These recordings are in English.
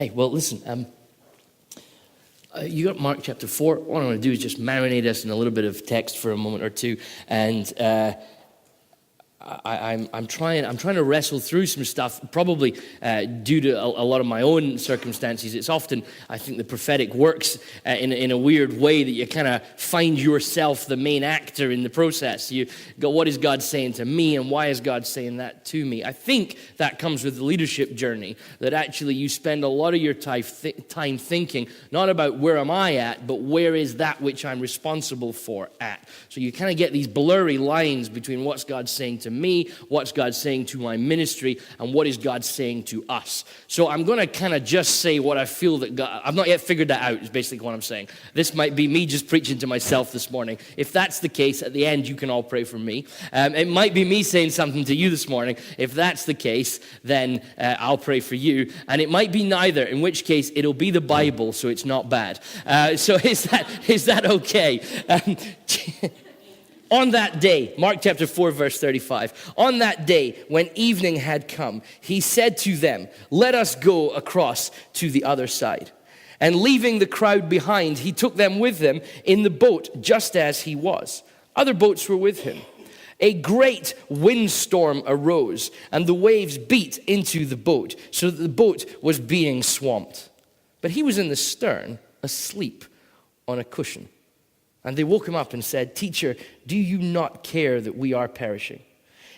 Hey, well, listen, you got Mark chapter 4. What I want to do is just marinate us in a little bit of text for a moment or two, and I'm trying to wrestle through some stuff, probably due to a lot of my own circumstances. It's often, I think, the prophetic works in a weird way that you kind of find yourself the main actor in the process. You go, what is God saying to me, and why is God saying that to me? I think that comes with the leadership journey, that actually you spend a lot of your time thinking, not about where am I at, but where is that which I'm responsible for at. So you kind of get these blurry lines between what's God saying to me, what's God saying to my ministry, and what is God saying to us. So I'm going to kind of just say what I feel that God, I've not yet figured that out, is basically what I'm saying. This might be me just preaching to myself this morning. If that's the case, at the end you can all pray for me. It might be me saying something to you this morning. If that's the case, then I'll pray for you. And it might be neither, in which case it'll be the Bible, so it's not bad. So is that okay? On that day, Mark chapter 4, verse 35, on that day when evening had come, he said to them, "Let us go across to the other side." And leaving the crowd behind, he took them with him in the boat, just as he was. Other boats were with him. A great windstorm arose, and the waves beat into the boat, so that the boat was being swamped. But he was in the stern, asleep on a cushion. And they woke him up and said, "Teacher, do you not care that we are perishing?"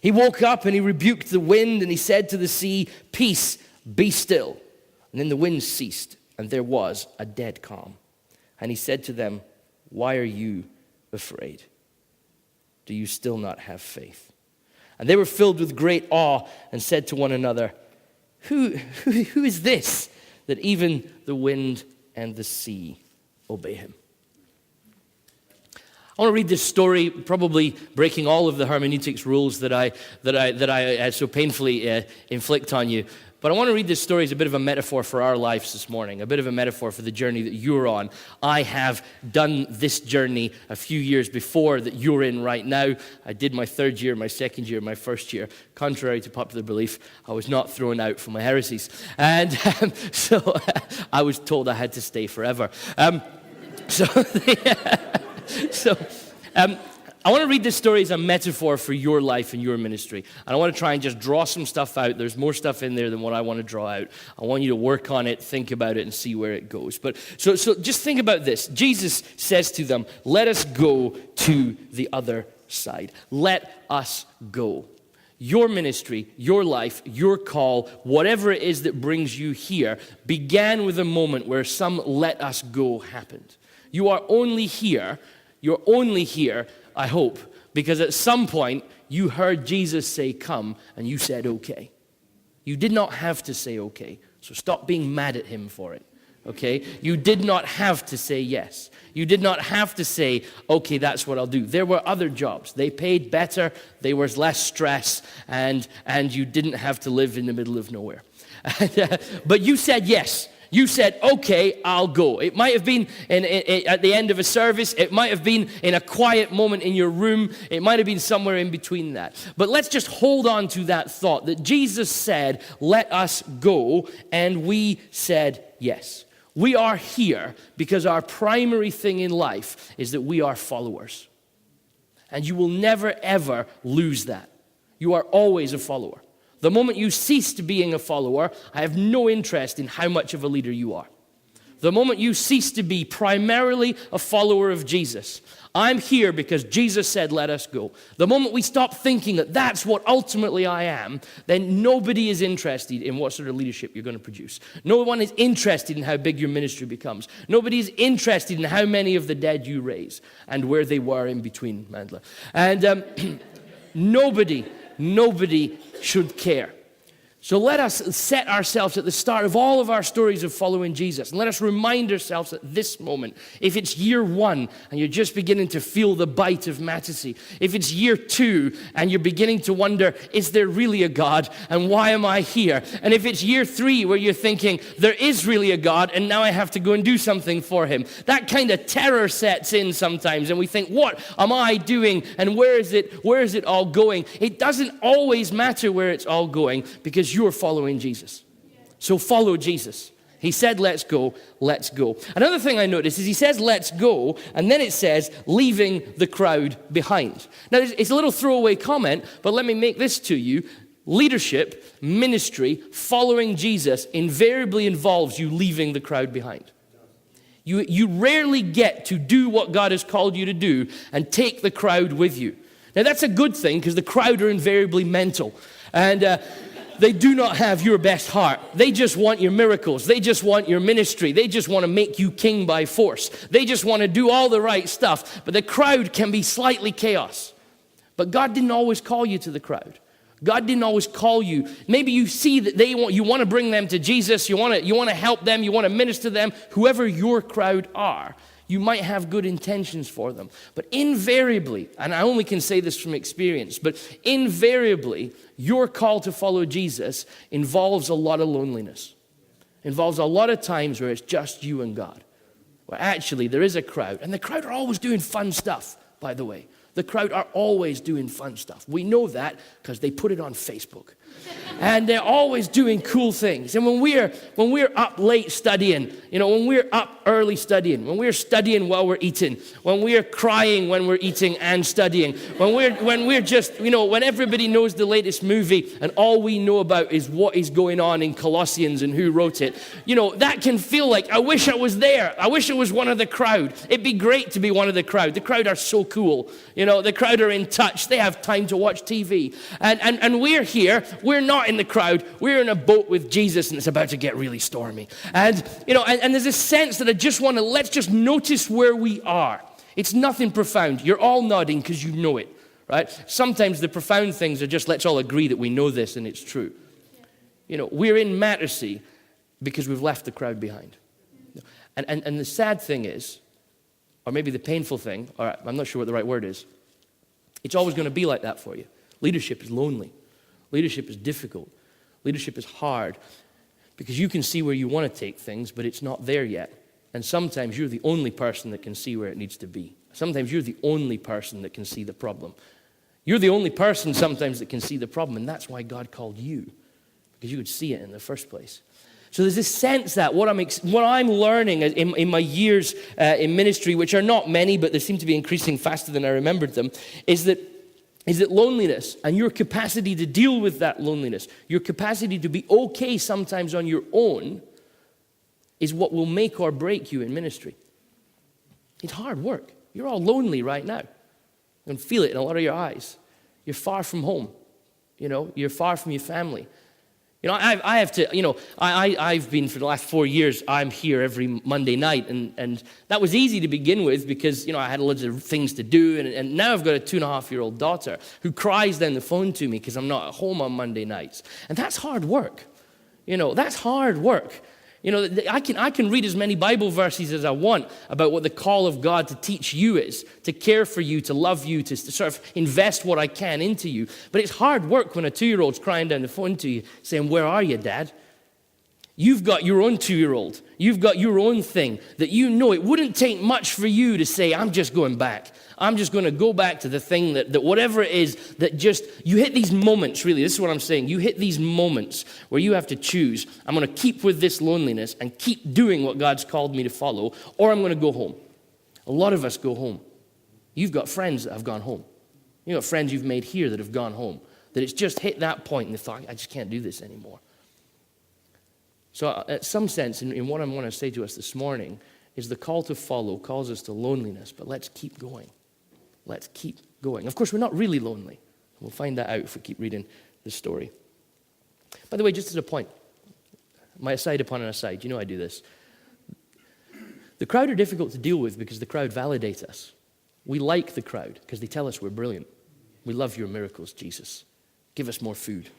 He woke up and he rebuked the wind, and he said to the sea, "Peace, be still." And then the wind ceased, and there was a dead calm. And he said to them, "Why are you afraid? Do you still not have faith?" And they were filled with great awe and said to one another, Who is this, that even the wind and the sea obey him?" I want to read this story, probably breaking all of the hermeneutics rules that I so painfully inflict on you. But I want to read this story as a bit of a metaphor for our lives this morning, a bit of a metaphor for the journey that you're on. I have done this journey a few years before that you're in right now. I did my third year, my second year, my first year. Contrary to popular belief, I was not thrown out for my heresies. And so I was told I had to stay forever. I want to read this story as a metaphor for your life and your ministry. And I want to try and just draw some stuff out. There's more stuff in there than what I want to draw out. I want you to work on it, think about it, and see where it goes. But so just think about this. Jesus says to them, "Let us go to the other side." Let us go. Your ministry, your life, your call, whatever it is that brings you here, began with a moment where some "let us go" happened. You're only here, I hope, because at some point you heard Jesus say, "Come," and you said, "Okay." You did not have to say okay, so stop being mad at him for it, okay? You did not have to say yes. You did not have to say, "Okay, that's what I'll do." There were other jobs. They paid better, there was less stress, and you didn't have to live in the middle of nowhere. But you said yes. You said, "Okay, I'll go." It might have been at the end of a service. It might have been in a quiet moment in your room. It might have been somewhere in between that. But let's just hold on to that thought that Jesus said, "Let us go," and we said yes. We are here because our primary thing in life is that we are followers. And you will never, ever lose that. You are always a follower. The moment you cease to being a follower, I have no interest in how much of a leader you are. The moment you cease to be primarily a follower of Jesus, I'm here because Jesus said, "Let us go." The moment we stop thinking that that's what ultimately I am, then nobody is interested in what sort of leadership you're going to produce. No one is interested in how big your ministry becomes. Nobody is interested in how many of the dead you raise and where they were in between, Mandla. And nobody should care. So let us set ourselves at the start of all of our stories of following Jesus. And let us remind ourselves at this moment, if it's year 1 and you're just beginning to feel the bite of Mattersey, if it's year 2 and you're beginning to wonder, is there really a God and why am I here? And if it's year 3 where you're thinking, there is really a God and now I have to go and do something for him. That kind of terror sets in sometimes and we think, what am I doing and where is it all going? It doesn't always matter where it's all going because you're following Jesus. So follow Jesus. He said, let's go, let's go. Another thing I noticed is he says, let's go, and then it says, leaving the crowd behind. Now, it's a little throwaway comment, but let me make this to you. Leadership, ministry, following Jesus invariably involves you leaving the crowd behind. You rarely get to do what God has called you to do and take the crowd with you. Now, that's a good thing because the crowd are invariably mental. And they do not have your best heart. They just want your miracles. They just want your ministry. They just want to make you king by force. They just want to do all the right stuff. But the crowd can be slightly chaos. But God didn't always call you to the crowd. God didn't always call you. Maybe you see that you want to bring them to Jesus. You want to help them. You want to minister to them. Whoever your crowd are, you might have good intentions for them. But invariably, and I only can say this from experience, but invariably, your call to follow Jesus involves a lot of loneliness. Involves a lot of times where it's just you and God. Where actually there is a crowd. And the crowd are always doing fun stuff, by the way. The crowd are always doing fun stuff. We know that because they put it on Facebook. And they're always doing cool things. And when we're up late studying, when we're up early studying, when we're studying while we're eating, when we're crying when we're eating and studying, when we're just, when everybody knows the latest movie and all we know about is what is going on in Colossians and who wrote it, that can feel like, I wish I was there. I wish I was one of the crowd. It'd be great to be one of the crowd. The crowd are so cool. The crowd are in touch. They have time to watch TV. And we're here. We're not in the crowd. We're in a boat with Jesus and it's about to get really stormy. And there's a sense that let's just notice where we are. It's nothing profound. You're all nodding because you know it, right? Sometimes the profound things are just let's all agree that we know this and it's true. We're in Mattersea because we've left the crowd behind. And the sad thing is, or maybe the painful thing, or I'm not sure what the right word is, it's always going to be like that for you. Leadership is lonely. Leadership is difficult. Leadership is hard because you can see where you want to take things, but it's not there yet. And sometimes you're the only person that can see where it needs to be. Sometimes you're the only person that can see the problem. You're the only person sometimes that can see the problem, and that's why God called you, because you would see it in the first place. So there's this sense that what I'm learning in my years in ministry, which are not many, but they seem to be increasing faster than I remembered them, is that loneliness and your capacity to deal with that loneliness, your capacity to be okay sometimes on your own, is what will make or break you in ministry. It's hard work. You're all lonely right now. You can feel it in a lot of your eyes. You're far from home. You're far from your family. I have to, I've been for the last 4 years, I'm here every Monday night, and that was easy to begin with because, I had loads of things to do, and now I've got a 2.5-year-old daughter who cries down the phone to me because I'm not at home on Monday nights. And that's hard work. That's hard work. I can read as many Bible verses as I want about what the call of God to teach you is, to care for you, to love you, to sort of invest what I can into you. But it's hard work when a 2-year-old's crying down the phone to you saying, "Where are you, Dad?" You've got your own 2-year-old. You've got your own thing that it wouldn't take much for you to say, "I'm just going back. I'm just going to go back to the thing that whatever it is that you hit these moments, really. This is what I'm saying. You hit these moments where you have to choose. I'm going to keep with this loneliness and keep doing what God's called me to follow, or I'm going to go home. A lot of us go home. You've got friends that have gone home. You've got friends you've made here that have gone home, that it's just hit that point and they thought, I just can't do this anymore. So at some sense, in what I want to say to us this morning, is the call to follow calls us to loneliness, but let's keep going. Let's keep going. Of course, we're not really lonely. We'll find that out if we keep reading the story. By the way, just as a point, my aside upon an aside, I do this. The crowd are difficult to deal with because the crowd validates us. We like the crowd because they tell us we're brilliant. We love your miracles, Jesus. Give us more food.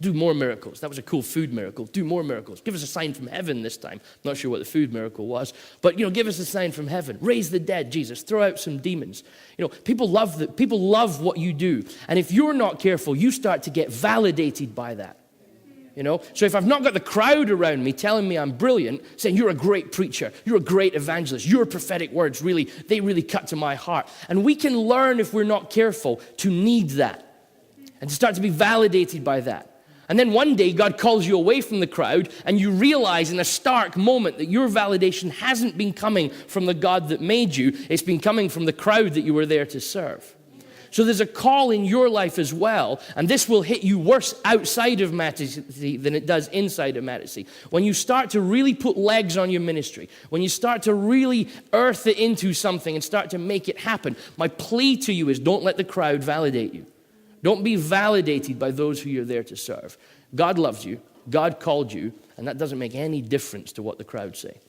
Do more miracles. That was a cool food miracle. Do more miracles. Give us a sign from heaven this time. Not sure what the food miracle was, but give us a sign from heaven. Raise the dead, Jesus. Throw out some demons. People love what you do, and if you're not careful, you start to get validated by that. So if I've not got the crowd around me telling me I'm brilliant, saying you're a great preacher, you're a great evangelist, your prophetic words they really cut to my heart, and we can learn if we're not careful to need that. And to start to be validated by that. And then one day, God calls you away from the crowd, and you realize in a stark moment that your validation hasn't been coming from the God that made you. It's been coming from the crowd that you were there to serve. So there's a call in your life as well, and this will hit you worse outside of Mattersey than it does inside of Mattersey. When you start to really put legs on your ministry, when you start to really earth it into something and start to make it happen, my plea to you is don't let the crowd validate you. Don't be validated by those who you're there to serve. God loves you, God called you, and that doesn't make any difference to what the crowd say.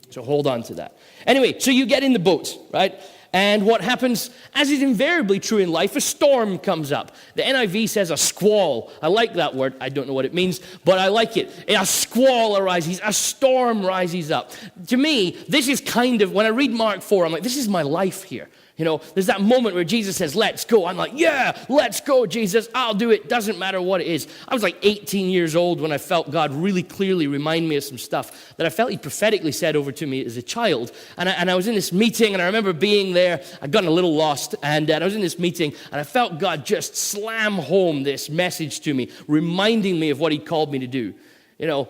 So hold on to that. Anyway, so you get in the boat, right? And what happens, as is invariably true in life, a storm comes up. The NIV says a squall. I like that word. I don't know what it means, but I like it. A squall arises, a storm rises up. To me, this is kind of, when I read Mark 4, I'm like, this is my life here. You know, there's that moment where Jesus says, let's go. I'm like, yeah, let's go, Jesus. I'll do it. Doesn't matter what it is. I was like 18 years old when I felt God really clearly remind me of some stuff that I felt he prophetically said over to me as a child. And I was in this meeting, and I remember being there. I'd gotten a little lost, and I was in this meeting, and I felt God just slam home this message to me, reminding me of what he called me to do. You know,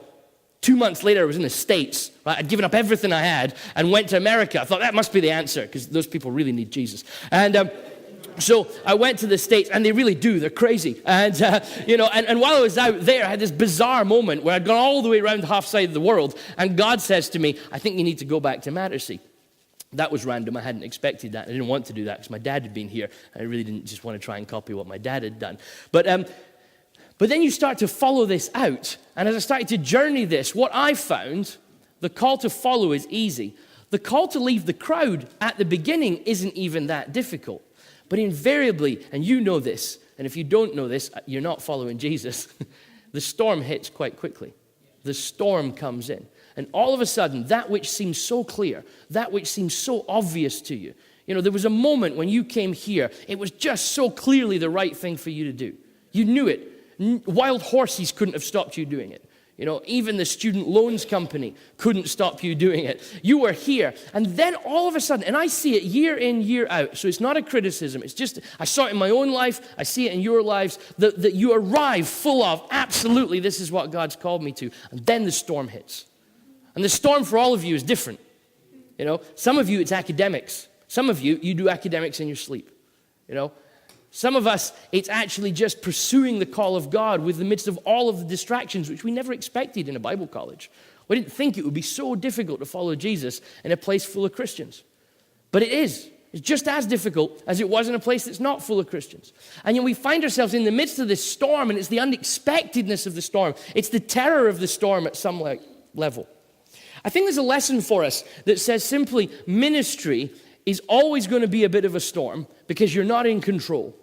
2 months later, I was in the States. Right? I'd given up everything I had and went to America. I thought that must be the answer because those people really need Jesus. And so I went to the States, and they really do. They're crazy. And, and while I was out there, I had this bizarre moment where I'd gone all the way around the half side of the world, and God says to me, I think you need to go back to Mattersey. That was random. I hadn't expected that. I didn't want to do that because my dad had been here. I really didn't just want to try and copy what my dad had done. But then you start to follow this out. And as I started to journey this, what I found, the call to follow is easy. The call to leave the crowd at the beginning isn't even that difficult. But invariably, and you know this, and if you don't know this, you're not following Jesus, the storm hits quite quickly. The storm comes in. And all of a sudden, that which seems so clear, that which seems so obvious to you, you know, there was a moment when you came here, it was just so clearly the right thing for you to do. You knew it. Wild horses couldn't have stopped you doing it. You know, even the student loans company couldn't stop you doing it. You were here. And then all of a sudden, and I see it year in, year out, so it's not a criticism. It's just, I saw it in my own life. I see it in your lives, that you arrive full of, absolutely, this is what God's called me to. And then the storm hits. And the storm for all of you is different. You know, some of you, it's academics. Some of you, you do academics in your sleep. You know, some of us, it's actually just pursuing the call of God with the midst of all of the distractions, which we never expected in a Bible college. We didn't think it would be so difficult to follow Jesus in a place full of Christians. But it is. It's just as difficult as it was in a place that's not full of Christians. And yet we find ourselves in the midst of this storm, and it's the unexpectedness of the storm. It's the terror of the storm at some level. I think there's a lesson for us that says simply, ministry is always going to be a bit of a storm because you're not in control.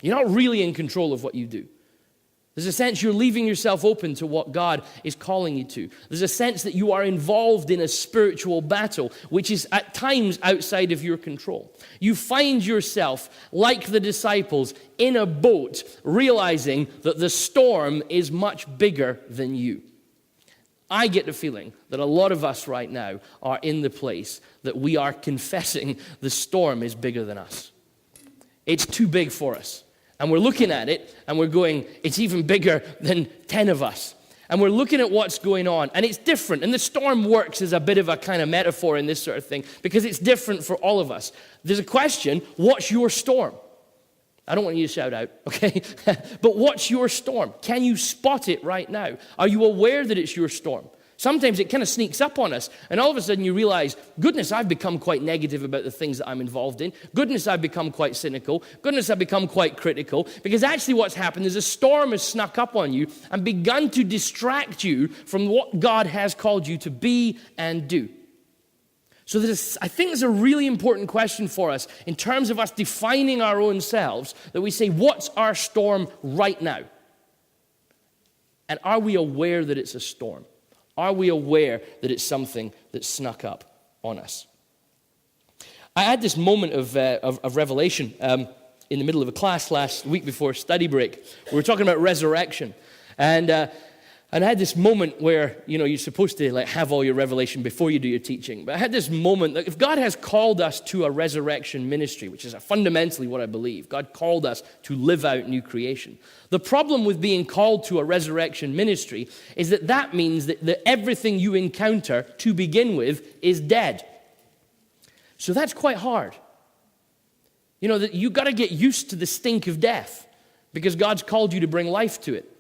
You're not really in control of what you do. There's a sense you're leaving yourself open to what God is calling you to. There's a sense that you are involved in a spiritual battle, which is at times outside of your control. You find yourself, like the disciples, in a boat, realizing that the storm is much bigger than you. I get the feeling that a lot of us right now are in the place that we are confessing the storm is bigger than us. It's too big for us. And we're looking at it, and we're going, it's even bigger than 10 of us. And we're looking at what's going on, and it's different. And the storm works as a bit of a kind of metaphor in this sort of thing, because it's different for all of us. There's a question, what's your storm? I don't want you to shout out, okay? But what's your storm? Can you spot it right now? Are you aware that it's your storm? Sometimes it kind of sneaks up on us, and all of a sudden you realize, goodness, I've become quite negative about the things that I'm involved in. Goodness, I've become quite cynical. Goodness, I've become quite critical. Because actually what's happened is a storm has snuck up on you and begun to distract you from what God has called you to be and do. So I think there's a really important question for us in terms of us defining our own selves, that we say, what's our storm right now? And are we aware that it's a storm? Are we aware that it's something that snuck up on us? I had this moment of revelation in the middle of a class last week before study break. We were talking about resurrection. And And I had this moment where, you're supposed to have all your revelation before you do your teaching. But I had this moment that if God has called us to a resurrection ministry, which is fundamentally what I believe, God called us to live out new creation. The problem with being called to a resurrection ministry is that means that everything you encounter to begin with is dead. So that's quite hard. That you got to get used to the stink of death because God's called you to bring life to it.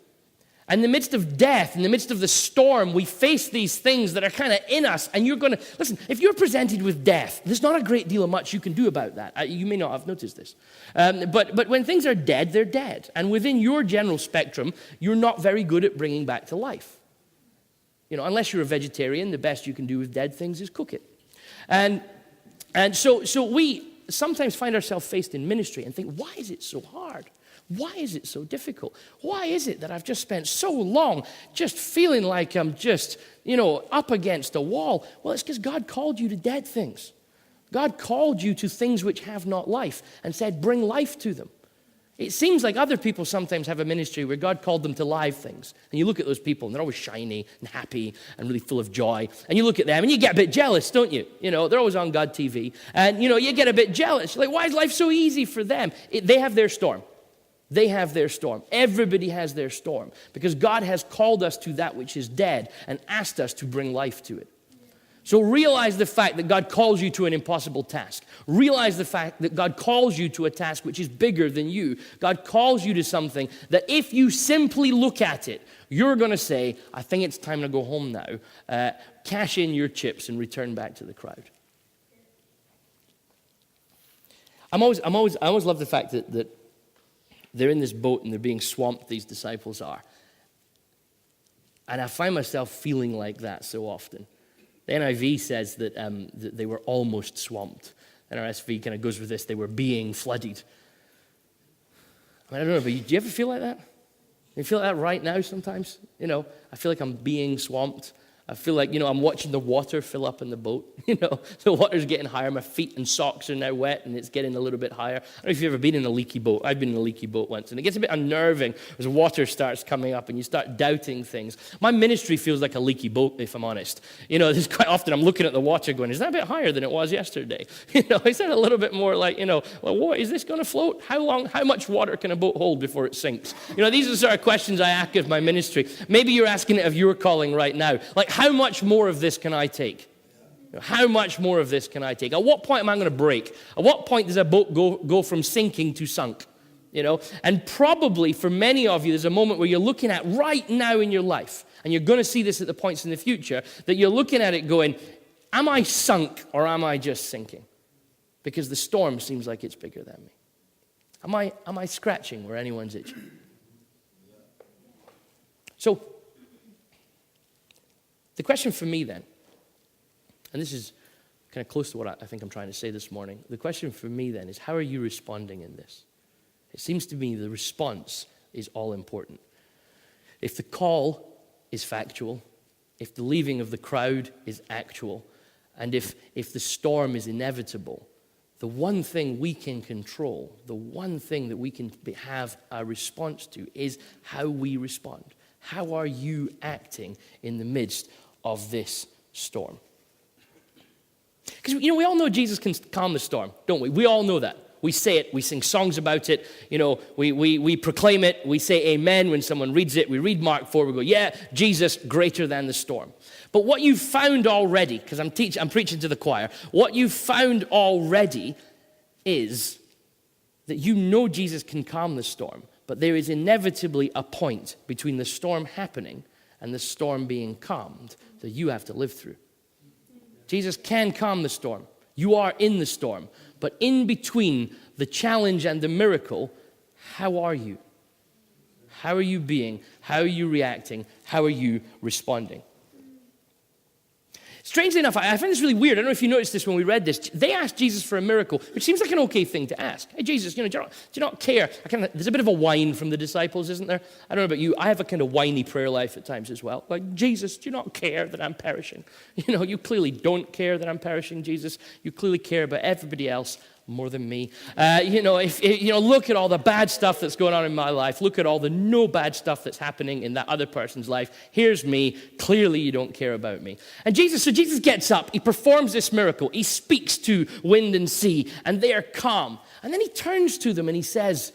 In the midst of death, in the midst of the storm, we face these things that are kind of in us. And you're going to, listen, if you're presented with death, there's not a great deal of much you can do about that. You may not have noticed this. But when things are dead, they're dead. And within your general spectrum, you're not very good at bringing back to life. Unless you're a vegetarian, the best you can do with dead things is cook it. And so we sometimes find ourselves faced in ministry and think, why is it so hard? Why is it so difficult? Why is it that I've just spent so long just feeling like I'm just, up against a wall? Well, it's because God called you to dead things. God called you to things which have not life and said, bring life to them. It seems like other people sometimes have a ministry where God called them to live things. And you look at those people and they're always shiny and happy and really full of joy. And you look at them and you get a bit jealous, don't you? They're always on God TV. And, you get a bit jealous. You're like, why is life so easy for them? They have their storm. They have their storm. Everybody has their storm because God has called us to that which is dead and asked us to bring life to it. So realize the fact that God calls you to an impossible task. Realize the fact that God calls you to a task which is bigger than you. God calls you to something that if you simply look at it, you're going to say, I think it's time to go home now. Cash in your chips and return back to the crowd. I always love the fact that they're in this boat and they're being swamped, these disciples are. And I find myself feeling like that so often. The NIV says that they were almost swamped. NRSV kind of goes with this, they were being flooded. I don't know, but do you ever feel like that? You feel like that right now sometimes? I feel like I'm being swamped. I feel like, I'm watching the water fill up in the boat. The water's getting higher. My feet and socks are now wet, and it's getting a little bit higher. I don't know if you've ever been in a leaky boat. I've been in a leaky boat once, and it gets a bit unnerving as water starts coming up, and you start doubting things. My ministry feels like a leaky boat, if I'm honest. There's quite often I'm looking at the water going, is that a bit higher than it was yesterday? Is that a little bit more like, well, what, is this going to float? How much water can a boat hold before it sinks? These are the sort of questions I ask of my ministry. Maybe you're asking it of your calling right now. Like, how much more of this can I take? How much more of this can I take? At what point am I going to break? At what point does a boat go from sinking to sunk? And probably for many of you, there's a moment where you're looking at right now in your life, and you're going to see this at the points in the future, that you're looking at it going, am I sunk or am I just sinking? Because the storm seems like it's bigger than me. Am I scratching where anyone's itching? So, the question for me then, and this is kind of close to what I think I'm trying to say this morning. The question for me then is, how are you responding in this? It seems to me the response is all important. If the call is factual, if the leaving of the crowd is actual, and if the storm is inevitable, the one thing we can control, the one thing that we can have a response to is how we respond. How are you acting in the midst of this storm? Because, we all know Jesus can calm the storm, don't we? We all know that. We say it. We sing songs about it. We proclaim it. We say amen when someone reads it. We read Mark 4. We go, yeah, Jesus greater than the storm. But what you've found already, because I'm preaching to the choir, what you've found already is that Jesus can calm the storm. But there is inevitably a point between the storm happening and the storm being calmed that you have to live through. Jesus can calm the storm. You are in the storm. But in between the challenge and the miracle, how are you? How are you being? How are you reacting? How are you responding? Strangely enough, I find this really weird. I don't know if you noticed this when we read this. They asked Jesus for a miracle, which seems like an okay thing to ask. Hey, Jesus, do you not care? There's a bit of a whine from the disciples, isn't there? I don't know about you. I have a kind of whiny prayer life at times as well. Like, Jesus, do you not care that I'm perishing? You clearly don't care that I'm perishing, Jesus. You clearly care about everybody else more than me. Look at all the bad stuff that's going on in my life. Look at all the no bad stuff that's happening in that other person's life. Here's me. Clearly you don't care about me. And Jesus gets up. He performs this miracle. He speaks to wind and sea, and they are calm. And then he turns to them and he says,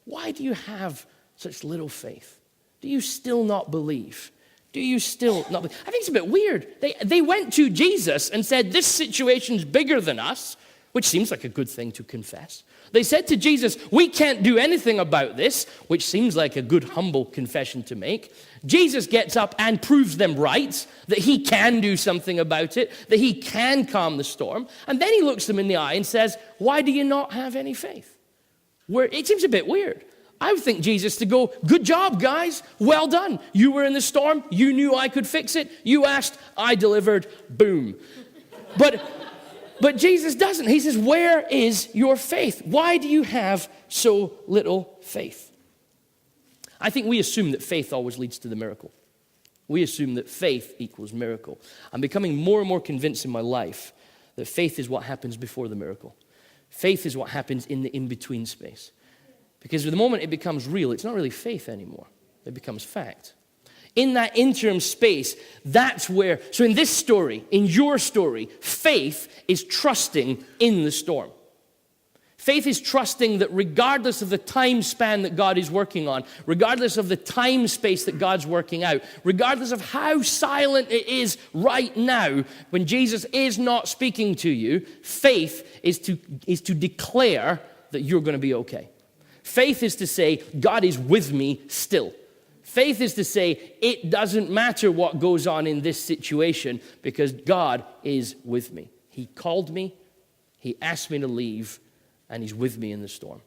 why do you have such little faith? Do you still not believe? Do you still not believe? I think it's a bit weird. They went to Jesus and said, this situation's bigger than us, which seems like a good thing to confess. They said to Jesus, we can't do anything about this, which seems like a good, humble confession to make. Jesus gets up and proves them right, that he can do something about it, that he can calm the storm. And then he looks them in the eye and says, why do you not have any faith? It seems a bit weird. I would think Jesus to go, good job, guys. Well done. You were in the storm. You knew I could fix it. You asked, I delivered. Boom. But Jesus doesn't. He says, where is your faith? Why do you have so little faith? I think we assume that faith always leads to the miracle. We assume that faith equals miracle. I'm becoming more and more convinced in my life that faith is what happens before the miracle. Faith is what happens in the in-between space. Because the moment it becomes real, it's not really faith anymore. It becomes fact. In that interim space, that's where, so in this story, in your story, faith is trusting in the storm. Faith is trusting that regardless of the time span that God is working on, regardless of the time space that God's working out, regardless of how silent it is right now, when Jesus is not speaking to you, faith is to declare that you're going to be okay. Faith is to say, God is with me still. Faith is to say, it doesn't matter what goes on in this situation because God is with me. He called me, he asked me to leave, and he's with me in the storm.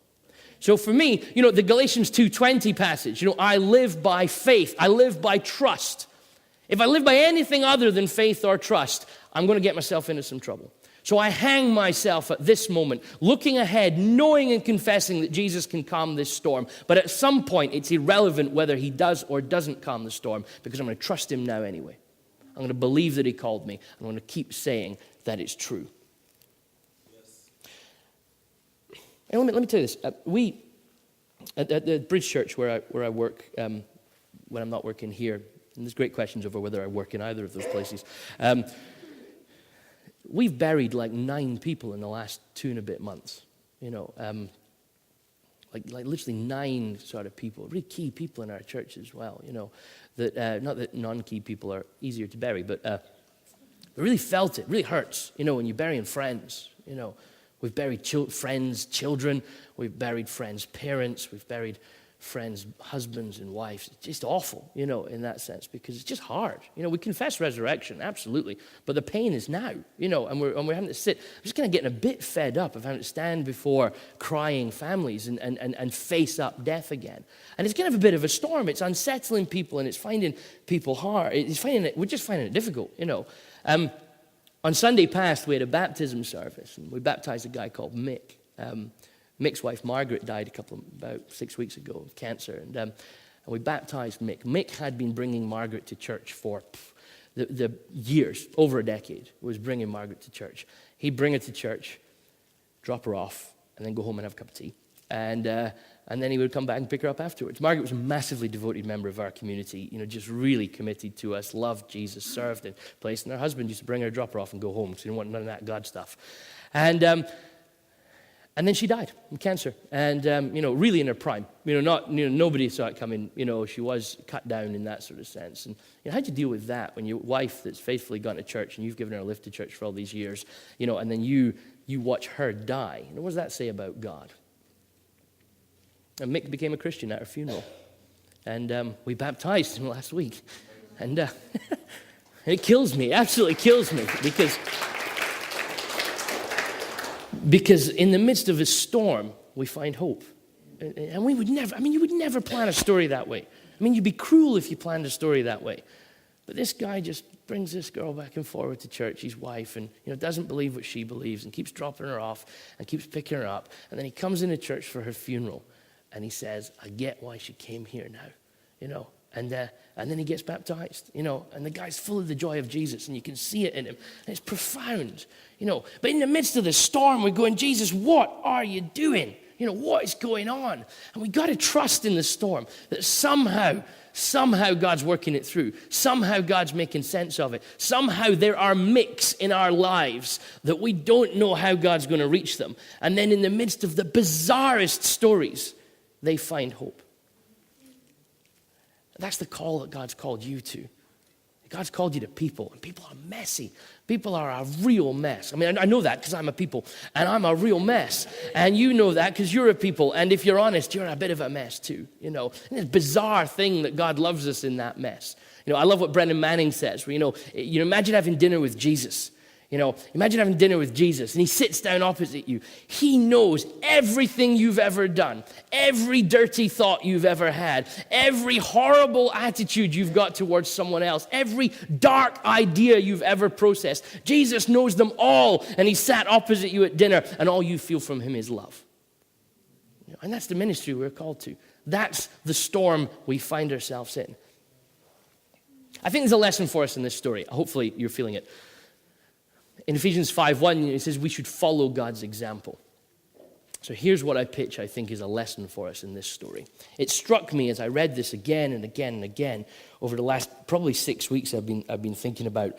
So for me, the Galatians 2:20 passage, I live by faith. I live by trust. If I live by anything other than faith or trust, I'm going to get myself into some trouble. So I hang myself at this moment, looking ahead, knowing and confessing that Jesus can calm this storm. But at some point, it's irrelevant whether he does or doesn't calm the storm, because I'm going to trust him now anyway. I'm going to believe that he called me. I'm going to keep saying that it's true. Yes. And let me tell you this. We, at the Bridge Church where I work, when I'm not working here, and there's great questions over whether I work in either of those places, we've buried like 9 people in the last 2 and a bit months, like literally 9 sort of people, really key people in our church as well, that not that non-key people are easier to bury, but we really felt it, really hurts, when you're burying friends, we've buried friends' children, we've buried friends' parents, we've buried friends' husbands and wives. It's just awful, in that sense, because it's just hard. We confess resurrection, absolutely, but the pain is now, and we're having to sit. I'm just kind of getting a bit fed up of having to stand before crying families and face up death again. And it's kind of a bit of a storm. It's unsettling people, and it's finding people hard. We're just finding it difficult, On Sunday past, we had a baptism service, and we baptized a guy called Mick. Mick's wife, Margaret, died about 6 weeks ago of cancer, and we baptized Mick. Mick had been bringing Margaret to church for the years, over a decade, was bringing Margaret to church. He'd bring her to church, drop her off, and then go home and have a cup of tea. And then he would come back and pick her up afterwards. Margaret was a massively devoted member of our community, just really committed to us, loved Jesus, served in place. And her husband used to bring her, drop her off, and go home, because he didn't want none of that God stuff. And then she died from cancer, and really in her prime. Nobody saw it coming. She was cut down in that sort of sense. And how'd you deal with that when your wife that's faithfully gone to church and you've given her a lift to church for all these years, and then you watch her die? What does that say about God? And Mick became a Christian at her funeral, and we baptized him last week, and it kills me, absolutely kills me, because in the midst of a storm, we find hope. And we would never, you would never plan a story that way. You'd be cruel if you planned a story that way. But this guy just brings this girl back and forward to church, his wife, and doesn't believe what she believes and keeps dropping her off and keeps picking her up. And then he comes into church for her funeral and he says, I get why she came here now. And then he gets baptized, and the guy's full of the joy of Jesus, and you can see it in him. And it's profound, But in the midst of the storm, we're going, Jesus, what are you doing? What is going on? And we got to trust in the storm that somehow God's working it through. Somehow God's making sense of it. Somehow there are mix in our lives that we don't know how God's going to reach them. And then in the midst of the bizarrest stories, they find hope. That's the call that God's called you to. God's called you to people, and people are messy. People are a real mess. I mean, I know that because I'm a people, and I'm a real mess. And you know that because you're a people, and if you're honest, you're a bit of a mess too, And it's a bizarre thing that God loves us in that mess. I love what Brendan Manning says, where, you imagine having dinner with Jesus. Imagine having dinner with Jesus, and he sits down opposite you. He knows everything you've ever done, every dirty thought you've ever had, every horrible attitude you've got towards someone else, every dark idea you've ever processed. Jesus knows them all, and he sat opposite you at dinner, and all you feel from him is love. And that's the ministry we're called to. That's the storm we find ourselves in. I think there's a lesson for us in this story. Hopefully you're feeling it. In Ephesians 5:1, it says we should follow God's example. So here's what I pitch, I think, is a lesson for us in this story. It struck me as I read this again and again and again over the last probably 6 weeks. I've been thinking about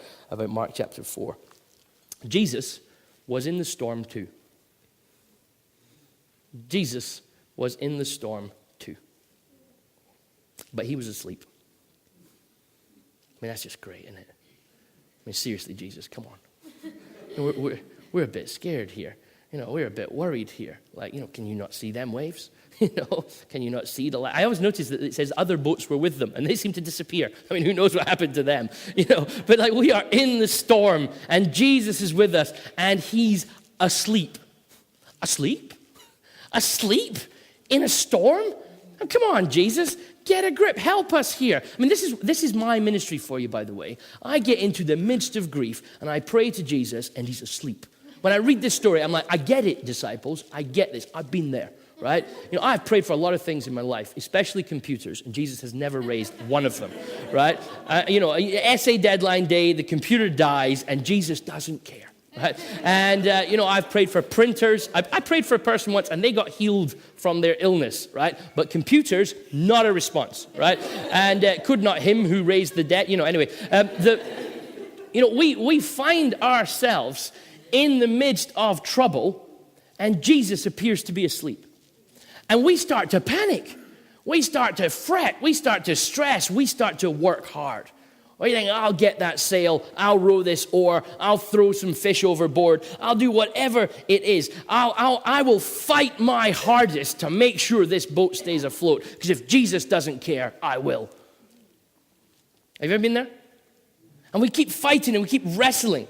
Mark chapter 4. Jesus was in the storm too. Jesus was in the storm too. But he was asleep. I mean, that's just great, isn't it? I mean, seriously, Jesus, come on. We're a bit scared here. We're a bit worried here. Like, can you not see them waves? Can you not see the light? I always notice that it says other boats were with them, and they seem to disappear. I mean, who knows what happened to them? But like we are in the storm, and Jesus is with us, and he's asleep. Asleep? Asleep? In a storm? Oh, come on, Jesus. Get a grip. Help us here. I mean, this is my ministry for you, by the way. I get into the midst of grief, and I pray to Jesus, and he's asleep. When I read this story, I'm like, I get it, disciples. I get this. I've been there, right? I've prayed for a lot of things in my life, especially computers, and Jesus has never raised one of them, right? Essay deadline day, the computer dies, and Jesus doesn't care. Right? And, I've prayed for printers. I prayed for a person once, and they got healed from their illness, right? But computers, not a response, right? And could not him who raised the dead, anyway. We find ourselves in the midst of trouble, and Jesus appears to be asleep. And we start to panic. We start to fret. We start to stress. We start to work hard. Or you think, I'll get that sail, I'll row this oar, I'll throw some fish overboard, I'll do whatever it is. I will fight my hardest to make sure this boat stays afloat, because if Jesus doesn't care, I will. Have you ever been there? And we keep fighting and we keep wrestling.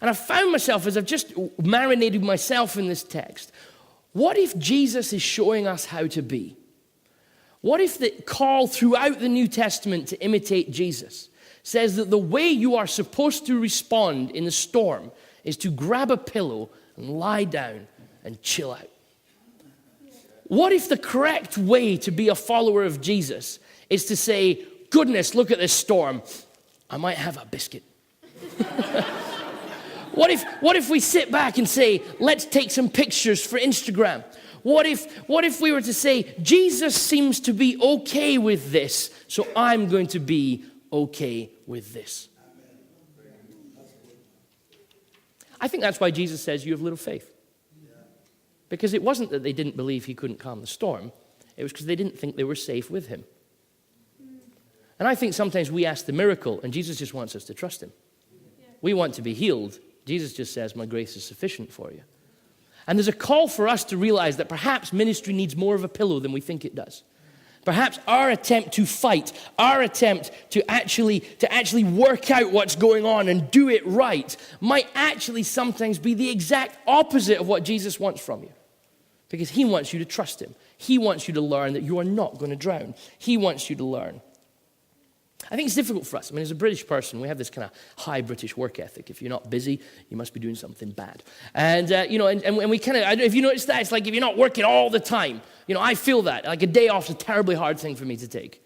And I found myself, as I've just marinated myself in this text, what if Jesus is showing us how to be? What if the call throughout the New Testament to imitate Jesus says that the way you are supposed to respond in the storm is to grab a pillow and lie down and chill out? What if the correct way to be a follower of Jesus is to say, goodness, look at this storm, I might have a biscuit? What if we sit back and say, let's take some pictures for Instagram? What if we were to say, Jesus seems to be okay with this, so I'm going to be okay with this? I think that's why Jesus says you have little faith. Because it wasn't that they didn't believe he couldn't calm the storm. It was because they didn't think they were safe with him. And I think sometimes we ask the miracle, and Jesus just wants us to trust him. We want to be healed. Jesus just says, my grace is sufficient for you. And there's a call for us to realize that perhaps ministry needs more of a pillow than we think it does. Perhaps our attempt to fight, our attempt to actually work out what's going on and do it right might actually sometimes be the exact opposite of what Jesus wants from you. Because he wants you to trust him. He wants you to learn that you are not going to drown. He wants you to learn. I think it's difficult for us. I mean, as a British person, we have this kind of high British work ethic. If you're not busy, you must be doing something bad. And, and we kind of, if you notice that, it's like if you're not working all the time. I feel that. Like a day off is a terribly hard thing for me to take.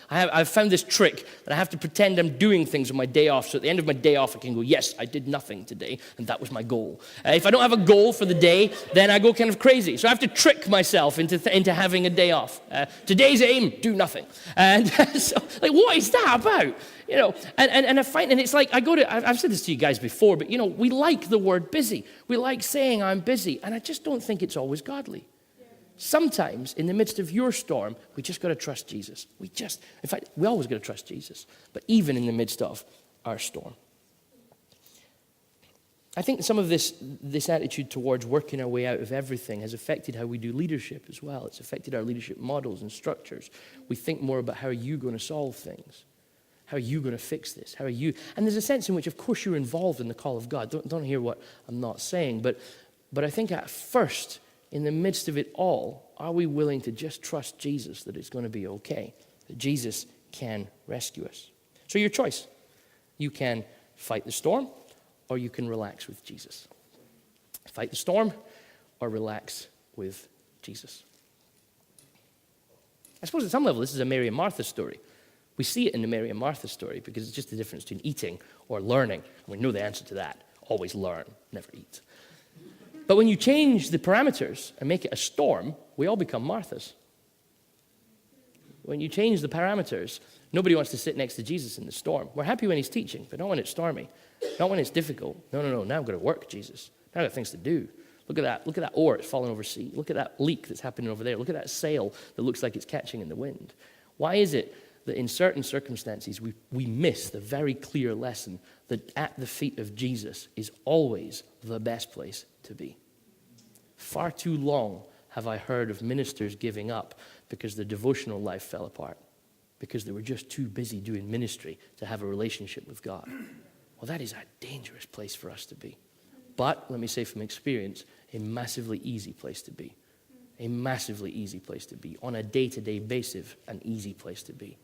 I've found this trick that I have to pretend I'm doing things on my day off. So at the end of my day off, I can go, yes, I did nothing today, and that was my goal. If I don't have a goal for the day, then I go kind of crazy. So I have to trick myself into having a day off. Today's aim, do nothing. And so, what is that about? And I find, and it's like, I've said this to you guys before, but we like the word busy. We like saying I'm busy, and I just don't think it's always godly. Sometimes, in the midst of your storm, we just got to trust Jesus. In fact, we always got to trust Jesus, but even in the midst of our storm. I think some of this attitude towards working our way out of everything has affected how we do leadership as well. It's affected our leadership models and structures. We think more about how are you going to solve things? How are you going to fix this? How are you? And there's a sense in which, of course, you're involved in the call of God. Don't hear what I'm not saying, but I think at first, in the midst of it all, are we willing to just trust Jesus that it's going to be okay, that Jesus can rescue us? So your choice. You can fight the storm, or you can relax with Jesus. Fight the storm, or relax with Jesus. I suppose at some level, this is a Mary and Martha story. We see it in the Mary and Martha story because it's just the difference between eating or learning. And we know the answer to that. Always learn, never eat. But when you change the parameters and make it a storm, we all become Marthas. When you change the parameters, nobody wants to sit next to Jesus in the storm. We're happy when he's teaching, but not when it's stormy. Not when it's difficult. No. Now I've got to work, Jesus. Now I've got things to do. Look at that. Look at that oar that's falling over sea. Look at that leak that's happening over there. Look at that sail that looks like it's catching in the wind. Why is it that in certain circumstances we miss the very clear lesson that at the feet of Jesus is always the best place to be? Far too long have I heard of ministers giving up because their devotional life fell apart, because they were just too busy doing ministry to have a relationship with God. Well, that is a dangerous place for us to be. But, let me say from experience, a massively easy place to be. A massively easy place to be. On a day-to-day basis, an easy place to be.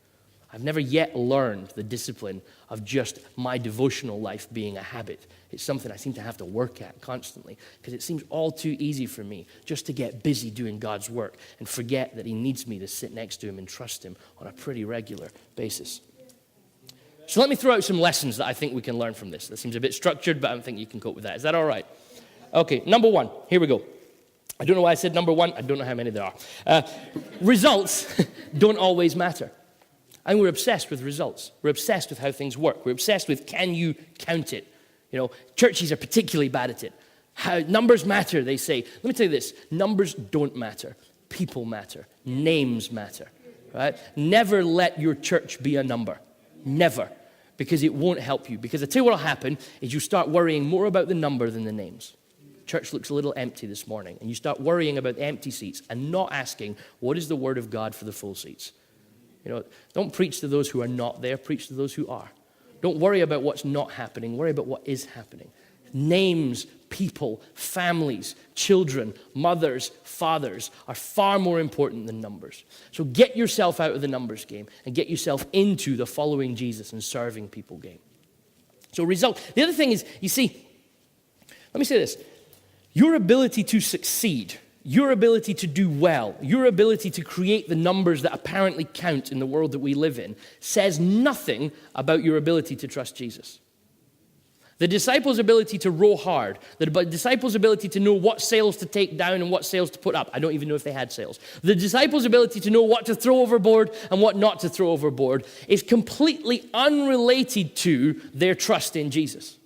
I've never yet learned the discipline of just my devotional life being a habit. It's something I seem to have to work at constantly because it seems all too easy for me just to get busy doing God's work and forget that he needs me to sit next to him and trust him on a pretty regular basis. So let me throw out some lessons that I think we can learn from this. That seems a bit structured, but I think you can cope with that. Is that all right? Okay, number one. Here we go. I don't know why I said number one. I don't know how many there are. Results don't always matter. And we're obsessed with results. We're obsessed with how things work. We're obsessed with, can you count it? Churches are particularly bad at it. How numbers matter, they say. Let me tell you this. Numbers don't matter. People matter. Names matter. Right? Never let your church be a number. Never. Because it won't help you. Because I tell you what will happen is you start worrying more about the number than the names. Church looks a little empty this morning. And you start worrying about the empty seats and not asking, what is the word of God for the full seats? Don't preach to those who are not there. Preach to those who are. Don't worry about what's not happening. Worry about what is happening. Names, people, families, children, mothers, fathers are far more important than numbers. So get yourself out of the numbers game and get yourself into the following Jesus and serving people game. So result. The other thing is, you see, let me say this. Your ability to succeed, your ability to do well, your ability to create the numbers that apparently count in the world that we live in says nothing about your ability to trust Jesus. The disciples' ability to row hard, the disciples' ability to know what sails to take down and what sails to put up. I don't even know if they had sails. The disciples' ability to know what to throw overboard and what not to throw overboard is completely unrelated to their trust in Jesus.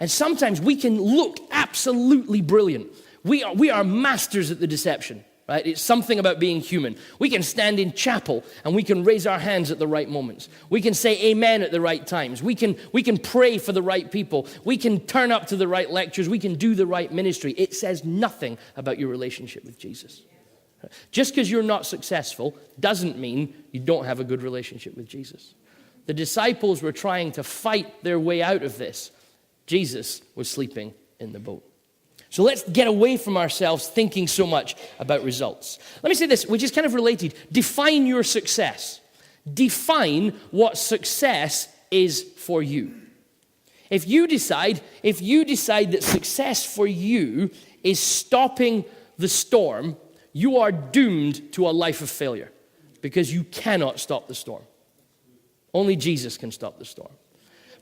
And sometimes we can look absolutely brilliant. We are masters at the deception, right? It's something about being human. We can stand in chapel and we can raise our hands at the right moments. We can say amen at the right times. We can pray for the right people. We can turn up to the right lectures. We can do the right ministry. It says nothing about your relationship with Jesus. Just because you're not successful doesn't mean you don't have a good relationship with Jesus. The disciples were trying to fight their way out of this. Jesus was sleeping in the boat. So let's get away from ourselves thinking so much about results. Let me say this, which is kind of related. Define your success. Define what success is for you. If you decide that success for you is stopping the storm, you are doomed to a life of failure. because you cannot stop the storm. Only Jesus can stop the storm.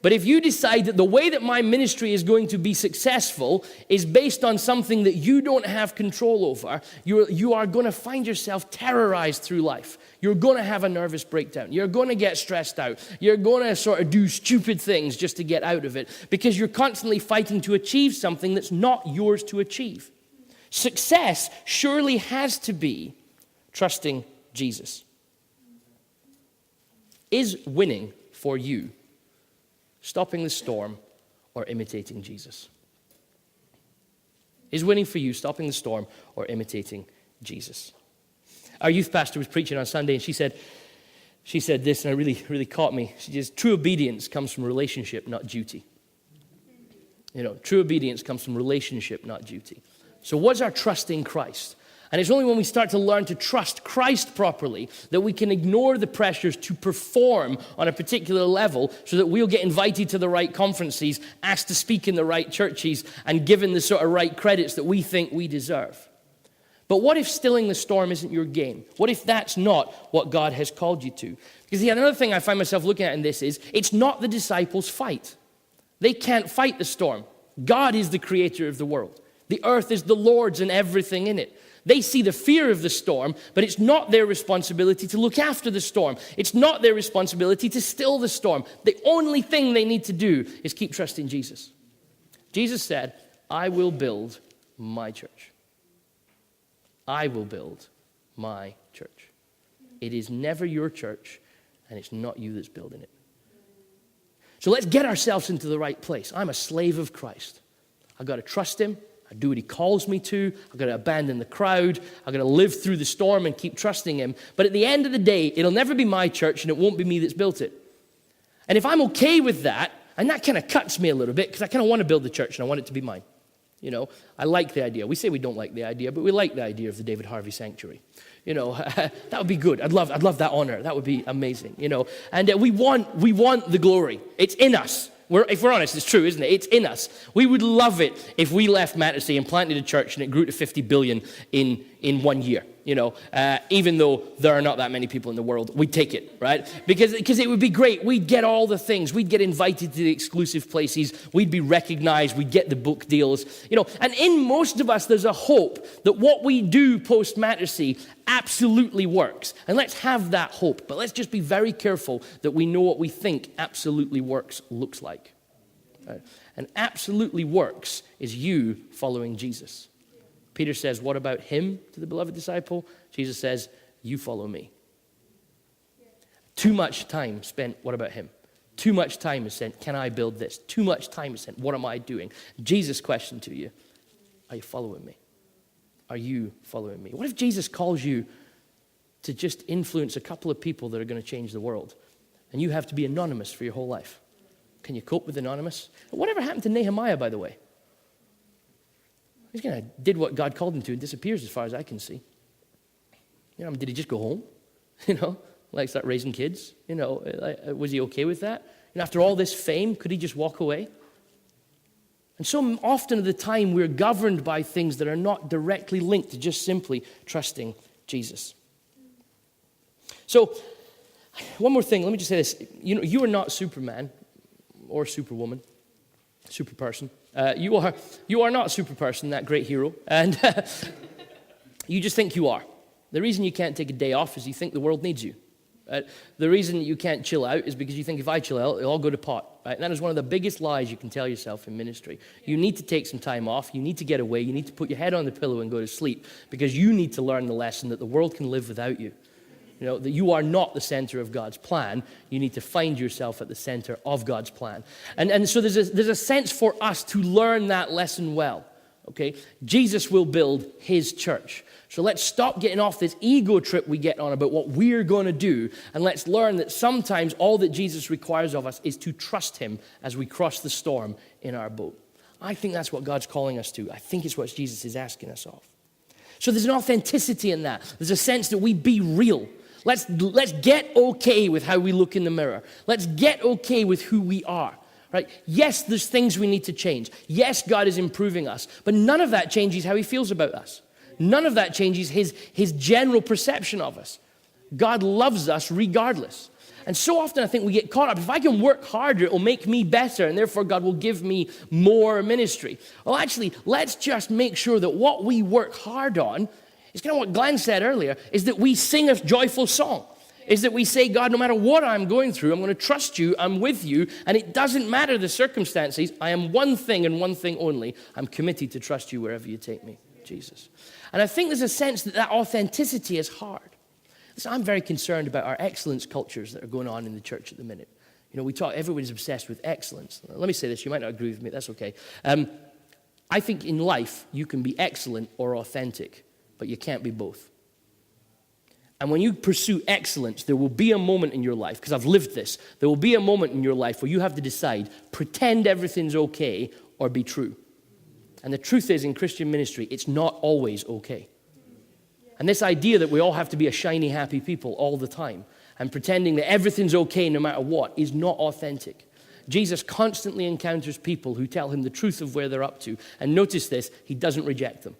But if you decide that the way that my ministry is going to be successful is based on something that you don't have control over, you are going to find yourself terrorized through life. You're going to have a nervous breakdown. You're going to get stressed out. You're going to sort of do stupid things just to get out of it because you're constantly fighting to achieve something that's not yours to achieve. Success surely has to be trusting Jesus. Is winning for you stopping the storm or imitating Jesus? Is winning for you stopping the storm or imitating Jesus? Our youth pastor was preaching on Sunday, and she said this, and it really caught me. She says, true obedience comes from relationship, not duty. True obedience comes from relationship, not duty. So what's our trust in Christ? And it's only when we start to learn to trust Christ properly that we can ignore the pressures to perform on a particular level so that we'll get invited to the right conferences, asked to speak in the right churches, and given the sort of right credits that we think we deserve. But what if stilling the storm isn't your game? What if that's not what God has called you to? Because another thing I find myself looking at in this is, it's not the disciples' fight. They can't fight the storm. God is the creator of the world. The earth is the Lord's and everything in it. They see the fear of the storm, but it's not their responsibility to look after the storm. It's not their responsibility to still the storm. The only thing they need to do is keep trusting Jesus. Jesus said, I will build my church. I will build my church. It is never your church, and it's not you that's building it. So let's get ourselves into the right place. I'm a slave of Christ. I've got to trust him. I do what he calls me to. I've got to abandon the crowd. I've got to live through the storm and keep trusting him. But at the end of the day, it'll never be my church, and it won't be me that's built it. And if I'm okay with that, and that kind of cuts me a little bit, because I kind of want to build the church, and I want it to be mine. I like the idea. We say we don't like the idea, but we like the idea of the David Harvey Sanctuary. That would be good. I'd love that honor. That would be amazing. And we want the glory. It's in us. If we're honest, it's true, isn't it? It's in us. We would love it if we left Mattersey and planted a church and it grew to 50 billion in 1 year. Even though there are not that many people in the world, we'd take it, right? Because it would be great. We'd get all the things. We'd get invited to the exclusive places. We'd be recognized. We'd get the book deals. And in most of us, there's a hope that what we do post Mattersey absolutely works. And let's have that hope. But let's just be very careful that we know what we think absolutely works looks like. Right? And absolutely works is you following Jesus. Peter says, what about him to the beloved disciple? Jesus says, you follow me. Too much time spent, what about him? Too much time is spent, can I build this? Too much time is spent, what am I doing? Jesus' question to you, are you following me? Are you following me? What if Jesus calls you to just influence a couple of people that are going to change the world, and you have to be anonymous for your whole life? Can you cope with anonymous? Whatever happened to Nehemiah, by the way? He's kind of did what God called him to and disappears as far as I can see. Did he just go home? Like start raising kids? Was he okay with that? After all this fame, could he just walk away? And so often of the time, we're governed by things that are not directly linked to just simply trusting Jesus. So, one more thing. Let me just say this. You are not Superman or Superwoman, super person. You are not super person, that great hero, and you just think you are. The reason you can't take a day off is you think the world needs you. The reason you can't chill out is because you think if I chill out, it'll all go to pot. Right? And that is one of the biggest lies you can tell yourself in ministry. You need to take some time off. You need to get away. You need to put your head on the pillow and go to sleep because you need to learn the lesson that the world can live without you. That you are not the center of God's plan. You need to find yourself at the center of God's plan. And so there's a sense for us to learn that lesson well. Okay? Jesus will build his church. So let's stop getting off this ego trip we get on about what we're going to do, and let's learn that sometimes all that Jesus requires of us is to trust him as we cross the storm in our boat. I think that's what God's calling us to. I think it's what Jesus is asking us of. So there's an authenticity in that. There's a sense that we be real. Let's get okay with how we look in the mirror. Let's get okay with who we are. Right? Yes, there's things we need to change. Yes, God is improving us. But none of that changes how he feels about us. None of that changes his general perception of us. God loves us regardless. And so often I think we get caught up. If I can work harder, it will make me better, and therefore God will give me more ministry. Well, actually, let's just make sure that what we work hard on is kind of what Glenn said earlier, is that we sing a joyful song. Is that we say, God, no matter what I'm going through, I'm going to trust you, I'm with you, and it doesn't matter the circumstances. I am one thing and one thing only. I'm committed to trust you wherever you take me, Jesus. And I think there's a sense that authenticity is hard. Listen, I'm very concerned about our excellence cultures that are going on in the church at the minute. You know, we talk, everybody's obsessed with excellence. Let me say this, you might not agree with me, that's okay. I think in life, you can be excellent or authentic, but you can't be both. And when you pursue excellence, there will be a moment in your life, because I've lived this, there will be a moment in your life where you have to decide, pretend everything's okay or be true. And the truth is, in Christian ministry, it's not always okay. And this idea that we all have to be a shiny, happy people all the time and pretending that everything's okay no matter what is not authentic. Jesus constantly encounters people who tell him the truth of where they're up to. And notice this, he doesn't reject them.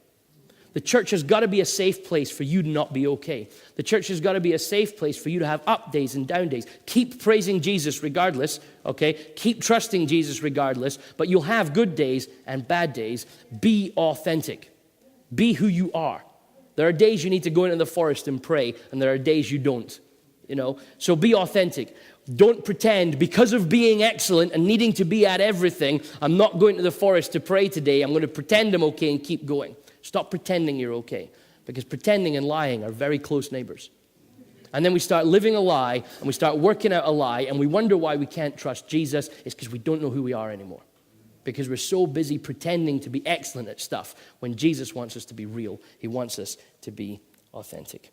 The church has got to be a safe place for you to not be okay. The church has got to be a safe place for you to have up days and down days. Keep praising Jesus regardless, okay? Keep trusting Jesus regardless, but you'll have good days and bad days. Be authentic. Be who you are. There are days you need to go into the forest and pray, and there are days you don't, you know? So be authentic. Don't pretend because of being excellent and needing to be at everything, I'm not going to the forest to pray today. I'm going to pretend I'm okay and keep going. Stop pretending you're okay, because pretending and lying are very close neighbors. And then we start living a lie, and we start working out a lie, and we wonder why we can't trust Jesus. It's because we don't know who we are anymore, because we're so busy pretending to be excellent at stuff when Jesus wants us to be real. He wants us to be authentic.